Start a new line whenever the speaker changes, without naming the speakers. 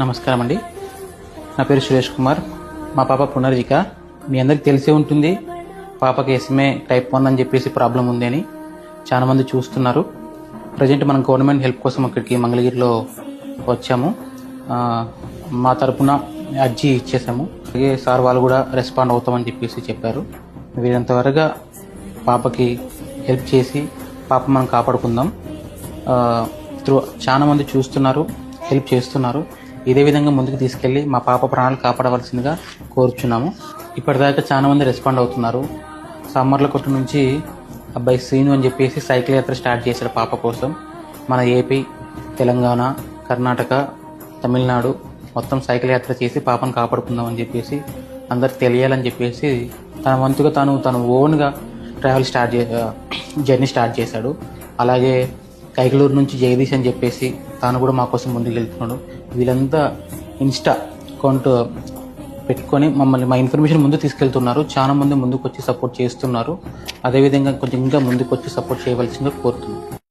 నమస్కారం అండి. నా పేరు సురేష్ కుమార్. మా పాప పునర్జిక. మీ అందరికి తెలిసే ఉంటుంది, పాపకి ఎస్ఎంఏ టైప్ 1 అని చెప్పేసి ప్రాబ్లం ఉంది అని చాలా మంది చూస్తున్నారు. ప్రజెంట్ మనం గవర్నమెంట్ హెల్ప్ కోసం అక్కడికి మంగళగిరిలో వచ్చాము. మా తరపున అర్జీ ఇచ్చేసాము. అలాగే సార్ వాళ్ళు కూడా రెస్పాండ్ అవుతామని చెప్పేసి చెప్పారు. వీరంత త్వరగా పాపకి హెల్ప్ చేసి పాప మనం కాపాడుకుందాం. చాలా మంది చూస్తున్నారు, హెల్ప్ చేస్తున్నారు. ఇదే విధంగా ముందుకు తీసుకెళ్లి మా పాప ప్రాణాలు కాపాడవలసిందిగా కోరుచున్నాము. ఇప్పటిదాకా చాలా మంది రెస్పాండ్ అవుతున్నారు. సామర్లకోట నుంచి అబ్బాయి శ్రీను అని చెప్పేసి సైకిల్ యాత్ర స్టార్ట్ చేశాడు పాప కోసం. మన ఏపీ, తెలంగాణ, కర్ణాటక, తమిళనాడు మొత్తం సైకిల్ యాత్ర చేసి పాపను కాపాడుకుందాం అని చెప్పేసి అందరికి తెలియాలని చెప్పేసి తన వంతుగా తను ఓన్గా జర్నీ స్టార్ట్ చేశాడు. అలాగే కైకలూరు నుంచి జగదీష్ అని చెప్పేసి తాను కూడా మా కోసం ముందుకు వెళ్తున్నాడు. వీళ్ళంతా ఇన్స్టా అకౌంట్ పెట్టుకొని మమ్మల్ని మా ఇన్ఫర్మేషన్ ముందు తీసుకెళ్తున్నారు. చాలా మంది ముందుకు వచ్చి సపోర్ట్ చేస్తున్నారు. అదేవిధంగా కొంచెం ఇంకా ముందుకు వచ్చి సపోర్ట్ చేయవలసిందిగా కోరుతున్నాను.